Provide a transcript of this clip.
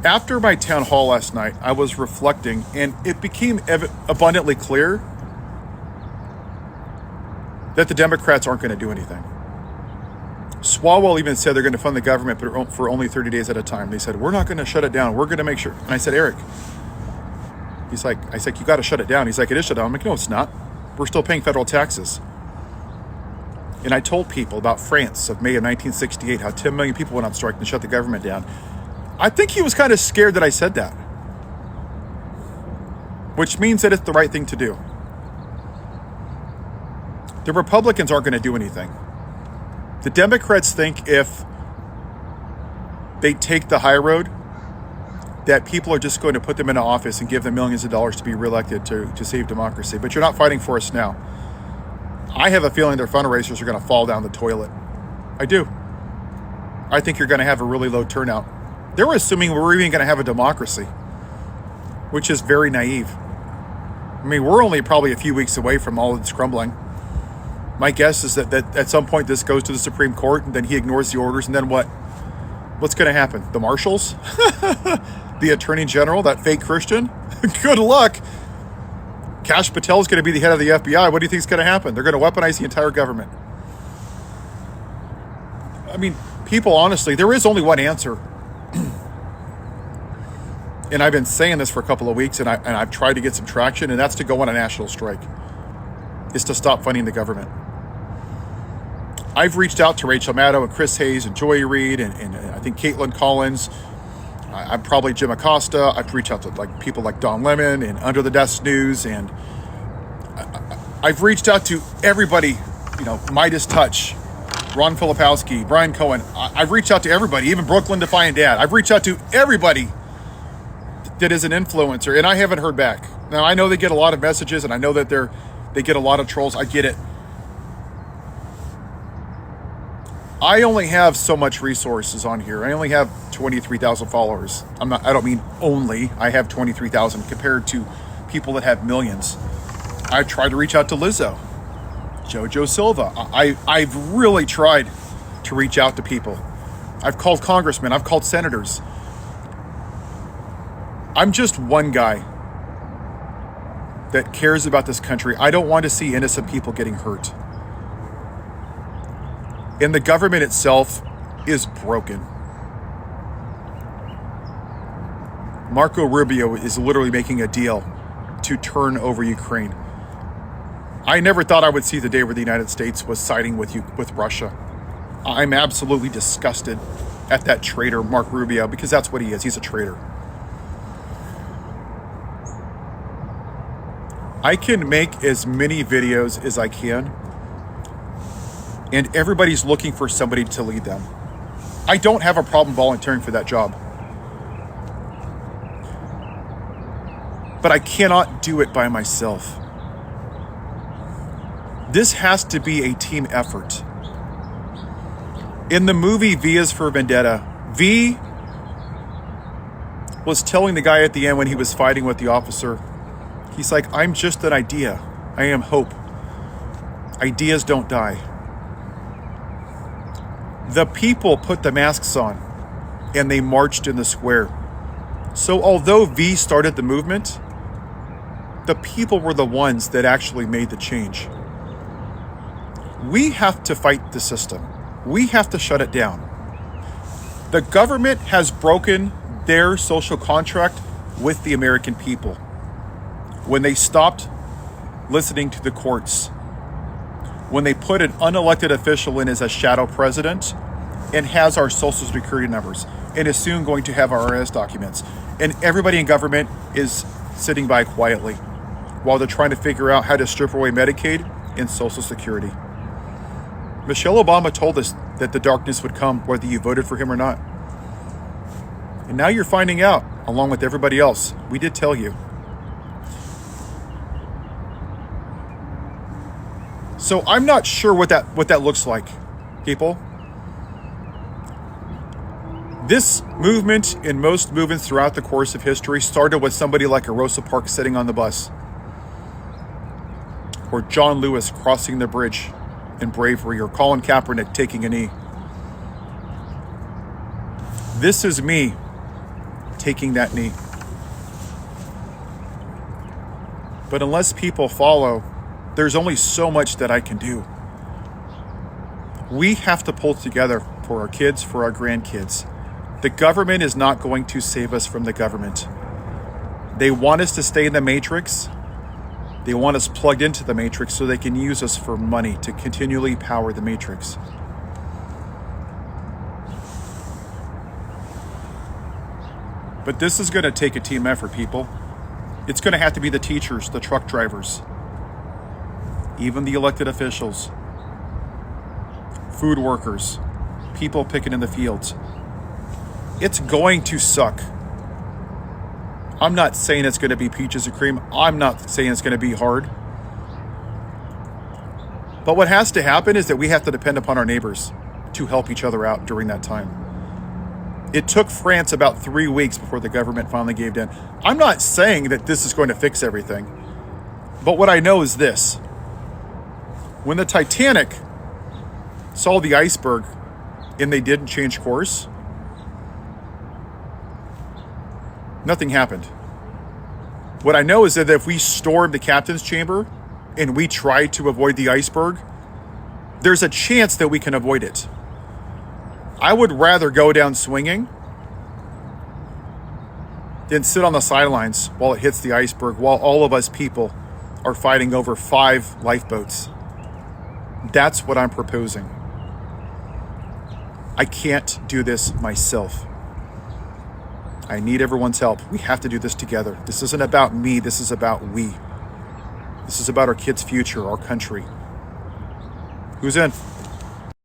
After my town hall last night, I was reflecting, and it became abundantly clear that the Democrats aren't going to do anything. Swalwell even said they're going to fund the government, but for only 30 days at a time. They said, we're not going to shut it down. We're going to make sure. And I said, Eric, I said, you got to shut it down. He's like, it is shut down. I'm like, no, it's not. We're still paying federal taxes. And I told people about France of May of 1968, how 10 million people went on strike and shut the government down. I think he was kind of scared that I said that, which means that it's the right thing to do. The Republicans aren't going to do anything. The Democrats think if they take the high road, that people are just going to put them into office and give them millions of dollars to be reelected to save democracy. But you're not fighting for us now. I have a feeling their fundraisers are going to fall down the toilet. I do. I think you're going to have a really low turnout. They're assuming we're even going to have a democracy, which is very naive. I mean, we're only probably a few weeks away from all of this crumbling. My guess is that at some point this goes to the Supreme Court, and then he ignores the orders, and then what? What's going to happen? The marshals? The attorney general, that fake Christian? Good luck. Kash Patel is going to be the head of the FBI. What do you think is going to happen? They're going to weaponize the entire government. I mean, people, honestly, there is only one answer. And I've been saying this for a couple of weeks, and I've tried to get some traction, and that's to go on a national strike. Is to stop funding the government. I've reached out to Rachel Maddow and Chris Hayes and Joy Reid and I think Caitlin Collins. I'm probably Jim Acosta. I've reached out to people like Don Lemon and Under the Desk News, and I've reached out to everybody, Midas Touch, Ron Filipowski, Brian Cohen. I've reached out to everybody, even Brooklyn Defiant Dad. I've reached out to everybody that is an influencer, and I haven't heard back. Now, I know they get a lot of messages, and I know that they get a lot of trolls. I get it. I only have so much resources on here. I only have 23,000 followers. I don't mean only. I have 23,000 compared to people that have millions. I tried to reach out to Lizzo, Jojo Silva. I've really tried to reach out to people. I've called congressmen. I've called senators. I'm just one guy that cares about this country. I don't want to see innocent people getting hurt. And the government itself is broken. Marco Rubio is literally making a deal to turn over Ukraine. I never thought I would see the day where the United States was siding with Russia. I'm absolutely disgusted at that traitor, Mark Rubio, because that's what he is. He's a traitor. I can make as many videos as I can, and everybody's looking for somebody to lead them. I don't have a problem volunteering for that job. But I cannot do it by myself. This has to be a team effort. In the movie V is for Vendetta, V was telling the guy at the end when he was fighting with the officer, he's like, I'm just an idea. I am hope. Ideas don't die. The people put the masks on and they marched in the square. So although V started the movement, the people were the ones that actually made the change. We have to fight the system. We have to shut it down. The government has broken their social contract with the American people when they stopped listening to the courts, when they put an unelected official in as a shadow president and has our social security numbers and is soon going to have our IRS documents. And everybody in government is sitting by quietly while they're trying to figure out how to strip away Medicaid and Social Security. Michelle Obama told us that the darkness would come whether you voted for him or not. And now you're finding out, along with everybody else. We did tell you. So I'm not sure what that looks like, people. This movement and most movements throughout the course of history started with somebody like a Rosa Parks sitting on the bus, or John Lewis crossing the bridge in bravery, or Colin Kaepernick taking a knee. This is me taking that knee. But unless people follow, there's only so much that I can do. We have to pull together for our kids, for our grandkids. The government is not going to save us from the government. They want us to stay in the matrix. They want us plugged into the matrix so they can use us for money to continually power the matrix. But this is going to take a team effort, people. It's going to have to be the teachers, the truck drivers, even the elected officials, food workers, people picking in the fields. It's going to suck. I'm not saying it's going to be peaches and cream. I'm not saying it's going to be hard. But what has to happen is that we have to depend upon our neighbors to help each other out during that time. It took France about 3 weeks before the government finally gave in. I'm not saying that this is going to fix everything. But what I know is this. When the Titanic saw the iceberg and they didn't change course, nothing happened. What I know is that if we storm the captain's chamber and we try to avoid the iceberg, there's a chance that we can avoid it. I would rather go down swinging than sit on the sidelines while it hits the iceberg, while all of us people are fighting over 5 lifeboats. That's what I'm proposing. I can't do this myself. I need everyone's help. We have to do this together. This isn't about me. This is about we. This is about our kids' future, our country. Who's in?